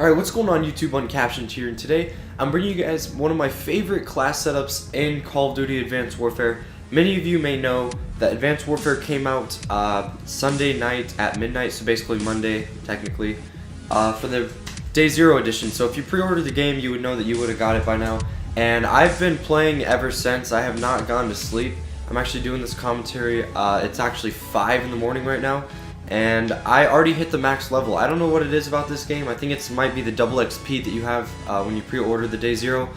Alright, what's going on YouTube? Uncaptioned here, and today I'm bringing you guys one of my favorite class setups in Call of Duty Advanced Warfare. Many of you may know that Advanced Warfare came out Sunday night at midnight, so basically Monday, technically, for the Day Zero edition. So if you pre-ordered the game, you would know that you would have got it by now. And I've been playing ever since. I have not gone to sleep. I'm actually doing this commentary. It's actually 5 in the morning right now. And I already hit the max level. I don't know what it is about this game. I think it might be the double XP that you have when you pre-order the Day Zero.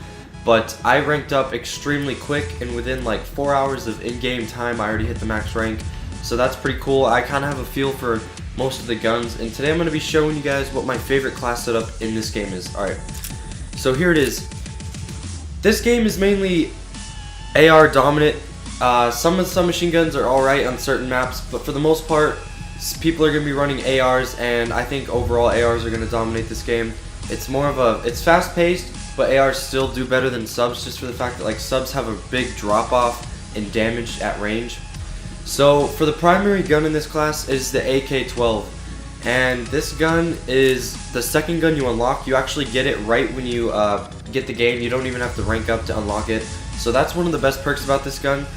But I ranked up extremely quick, and within like 4 hours of in-game time, I already hit the max rank. So that's pretty cool. I kind of have a feel for most of the guns. And today I'm going to be showing you guys what my favorite class setup in this game is. Alright, so here it is. This game is mainly AR dominant. Some of the submachine guns are alright on certain maps, but for the most part, people are going to be running ARs, and I think overall ARs are going to dominate this game. It's more of a, it's fast paced, but ARs still do better than subs, just for the fact that like subs have a big drop off in damage at range. So for the primary gun in this class is the AK-12, and this gun is the second gun you unlock. You actually get it right when you get the game. You don't even have to rank up to unlock it. So that's one of the best perks about this gun.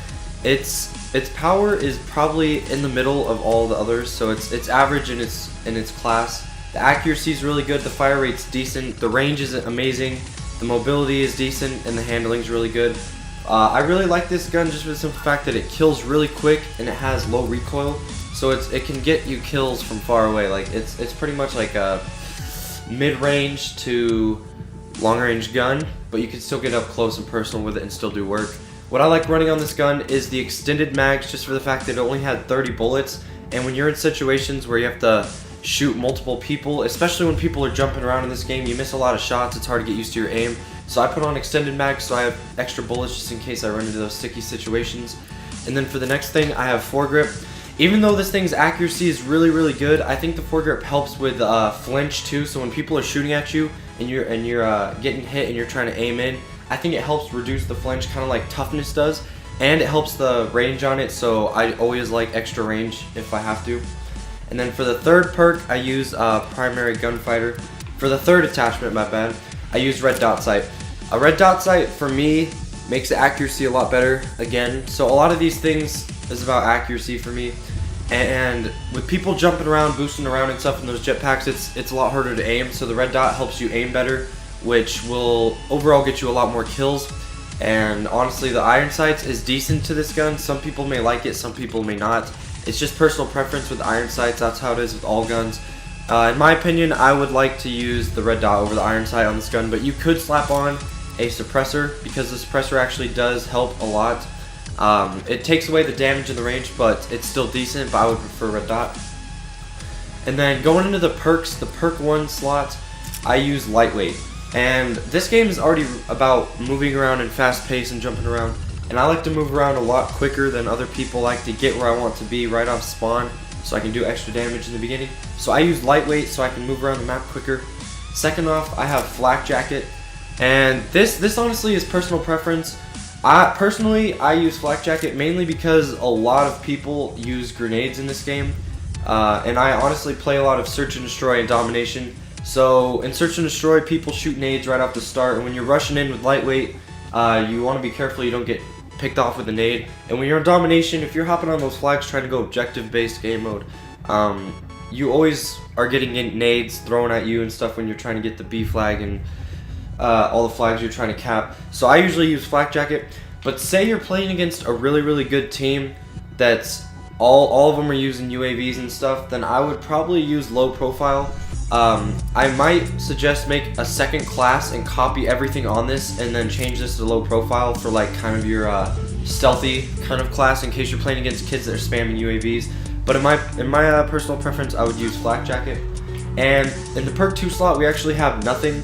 Its power is probably in the middle of all the others, so it's average in its class. The accuracy is really good, the fire rate's decent, the range is amazing, the mobility is decent, and the handling is really good. I really like this gun just for the simple fact that it kills really quick and it has low recoil, so it can get you kills from far away. Like it's pretty much like a mid-range to long-range gun, but you can still get up close and personal with it and still do work. What I like running on this gun is the extended mags, just for the fact that it only had 30 bullets, and when you're in situations where you have to shoot multiple people, especially when people are jumping around in this game, you miss a lot of shots. It's hard to get used to your aim. So I put on extended mags so I have extra bullets just in case I run into those sticky situations. And then for the next thing, I have foregrip. Even though this thing's accuracy is really good, I think the foregrip helps with flinch too. So when people are shooting at you and you're getting hit and you're trying to aim in, I think it helps reduce the flinch, kind of like toughness does, and it helps the range on it, so I always like extra range if I have to. And then for the third perk, I use primary gunfighter. For the third attachment, my bad, I use red dot sight. A red dot sight for me makes the accuracy a lot better again. So a lot of these things is about accuracy for me. And with people jumping around, boosting around and stuff in those jetpacks, it's a lot harder to aim. So the red dot helps you aim better, which will overall get you a lot more kills. And honestly, the iron sights is decent to this gun. Some people may like it, some people may not. It's just personal preference with iron sights. That's how it is with all guns. In my opinion, I would like to use the red dot over the iron sight on this gun, but you could slap on a suppressor, because the suppressor actually does help a lot. It takes away the damage in the range, but it's still decent, but I would prefer red dot. And then going into the perks, the perk 1 slot, I use lightweight. And this game is already about moving around and fast pace and jumping around, and I like to move around a lot quicker than other people like to get where I want to be right off spawn, so I can do extra damage in the beginning. So I use lightweight so I can move around the map quicker. Second off, I have flak jacket, and this honestly is personal preference. I use flak jacket mainly because a lot of people use grenades in this game, and I honestly play a lot of search and destroy and domination. So in search and destroy, people shoot nades right off the start, and when you're rushing in with lightweight, you want to be careful you don't get picked off with a nade. And when you're in domination, if you're hopping on those flags trying to go objective based game mode, you always are getting nades thrown at you and stuff when you're trying to get the B flag and all the flags you're trying to cap. So I usually use flak jacket, but say you're playing against a really good team that's all of them are using UAVs and stuff, then I would probably use low profile. I might suggest make a second class and copy everything on this and then change this to low profile for like kind of your stealthy kind of class in case you're playing against kids that are spamming UAVs. But in my personal preference, I would use flak jacket. And in the perk 2 slot, we actually have nothing.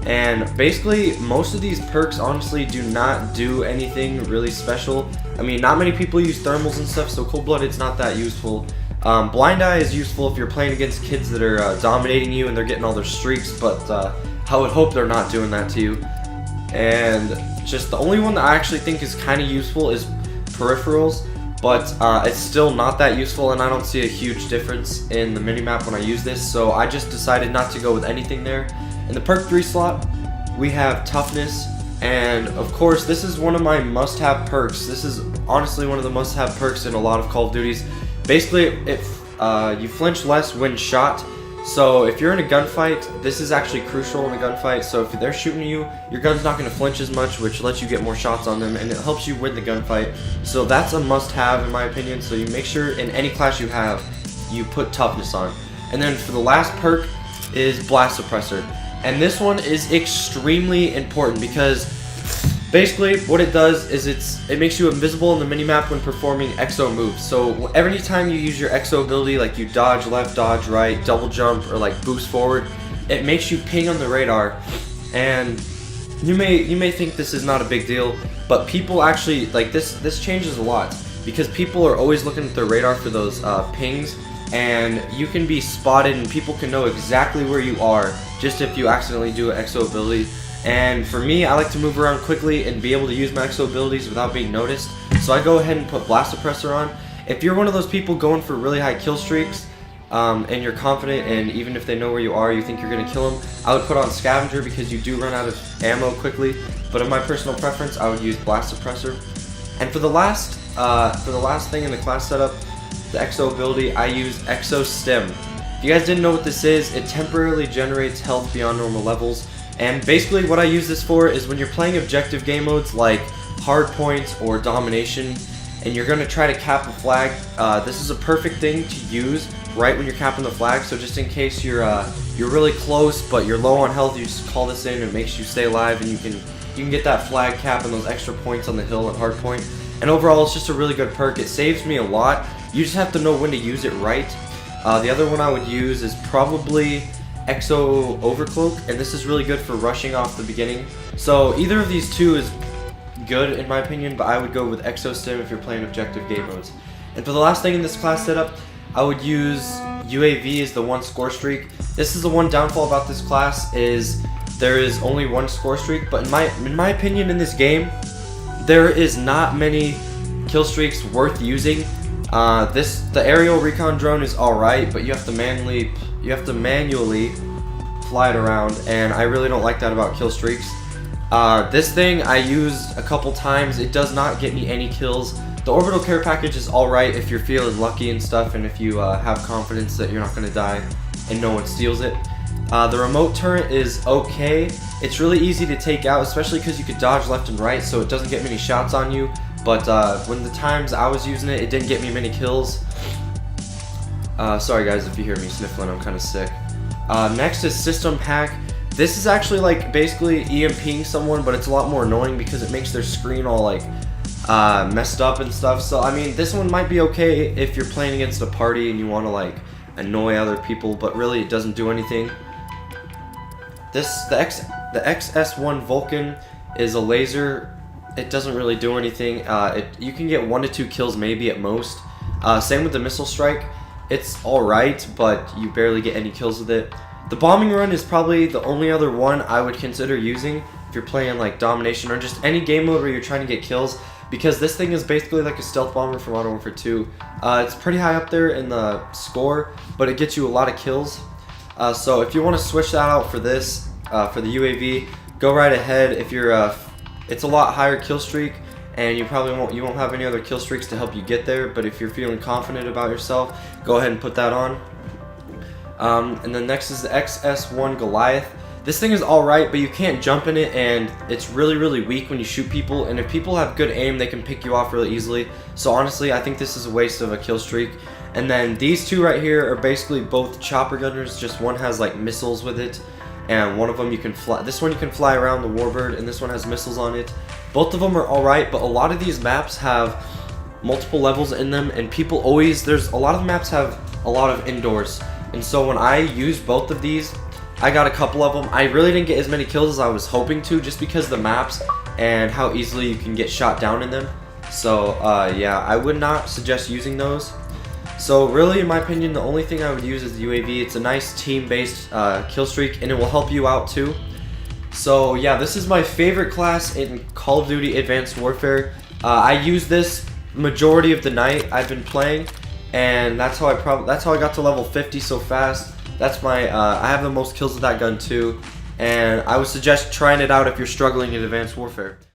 And basically, most of these perks honestly do not do anything really special. I mean, not many people use thermals and stuff, so cold-blooded's not that useful. Blind Eye is useful if you're playing against kids that are dominating you and they're getting all their streaks, but I would hope they're not doing that to you. And just the only one that I actually think is kind of useful is peripherals. but it's still not that useful, and I don't see a huge difference in the minimap when I use this, so I just decided not to go with anything there. In the perk 3 slot, we have Toughness, and of course this is one of my must-have perks. This is honestly one of the must-have perks in a lot of Call of Duties. Basically, you flinch less when shot. So if you're in a gunfight, this is actually crucial in a gunfight. So if they're shooting you, your gun's not going to flinch as much, which lets you get more shots on them, and it helps you win the gunfight. So that's a must-have in my opinion. So you make sure in any class you have, you put Toughness on. And then for the last perk is Blast Suppressor. And this one is extremely important because basically what it does is it makes you invisible in the minimap when performing exo moves. So every time you use your exo ability, like you dodge left, dodge right, double jump, or like boost forward, it makes you ping on the radar. And you may think this is not a big deal, but people actually like this changes a lot because people are always looking at their radar for those pings, and you can be spotted and people can know exactly where you are just if you accidentally do an exo ability. And for me, I like to move around quickly and be able to use my exo abilities without being noticed. So I go ahead and put Blast Suppressor on. If you're one of those people going for really high kill streaks, and you're confident, and even if they know where you are, you think you're gonna kill them, I would put on Scavenger because you do run out of ammo quickly. But in my personal preference, I would use Blast Suppressor. And for the last thing in the class setup, the exo ability, I use Exo Stim. If you guys didn't know what this is, it temporarily generates health beyond normal levels. And basically what I use this for is when you're playing objective game modes like Hardpoint or Domination, and you're going to try to cap a flag, this is a perfect thing to use right when you're capping the flag. So just in case you're really close but you're low on health, you just call this in and it makes you stay alive, and you can get that flag cap and those extra points on the hill at Hardpoint. And overall, it's just a really good perk. It saves me a lot. You just have to know when to use it right. The other one I would use is probably Exo Overcloak, and this is really good for rushing off the beginning. So either of these two is good in my opinion, but I would go with Exo Stim if you're playing objective game modes. And for the last thing in this class setup, I would use UAV as the one score streak. This is the one downfall about this class, is there is only one score streak, but in my opinion in this game, there is not many kill streaks worth using. The aerial recon drone is alright, but you have to manually fly it around, and I really don't like that about kill streaks. This thing I used a couple times. It does not get me any kills. The orbital care package is alright if you're feeling lucky and stuff, and if you have confidence that you're not going to die and no one steals it. The remote turret is okay. It's really easy to take out, especially because you could dodge left and right, so it doesn't get many shots on you. But when the times I was using it, it didn't get me many kills. Sorry guys if you hear me sniffling, I'm kind of sick. Next is System Hack. This is actually like basically EMPing someone, but it's a lot more annoying because it makes their screen all like messed up and stuff. So I mean, this one might be okay if you're playing against a party and you want to like annoy other people, but really it doesn't do anything. The XS1 Vulcan is a laser. It doesn't really do anything. You can get 1 to 2 kills maybe at most. Same with the Missile Strike. It's alright, but you barely get any kills with it. The Bombing Run is probably the only other one I would consider using if you're playing like Domination or just any game mode where you're trying to get kills, because this thing is basically like a stealth bomber from Modern Warfare 2. It's pretty high up there in the score, but it gets you a lot of kills. So if you want to switch that out for this, for the UAV, go right ahead. If you're it's a lot higher kill streak, and you won't have any other kill streaks to help you get there, but if you're feeling confident about yourself, go ahead and put that on. And then next is the XS1 Goliath. This thing is alright, but you can't jump in it, and it's really weak when you shoot people, and if people have good aim, they can pick you off really easily. So honestly, I think this is a waste of a kill streak. And then these two right here are basically both chopper gunners, just one has like missiles with it, and one of them you can fly. This one you can fly around the Warbird, and this one has missiles on it. Both of them are alright, but a lot of these maps have multiple levels in them, and there's a lot of maps have a lot of indoors. And so when I used both of these, I got a couple of them. I really didn't get as many kills as I was hoping to, just because of the maps and how easily you can get shot down in them. So yeah, I would not suggest using those. So really, in my opinion, the only thing I would use is the UAV. It's a nice team-based kill streak, and it will help you out too. So yeah, this is my favorite class in Call of Duty Advanced Warfare. I use this majority of the night I've been playing, and that's how I got to level 50 so fast. That's my I have the most kills with that gun too, and I would suggest trying it out if you're struggling in Advanced Warfare.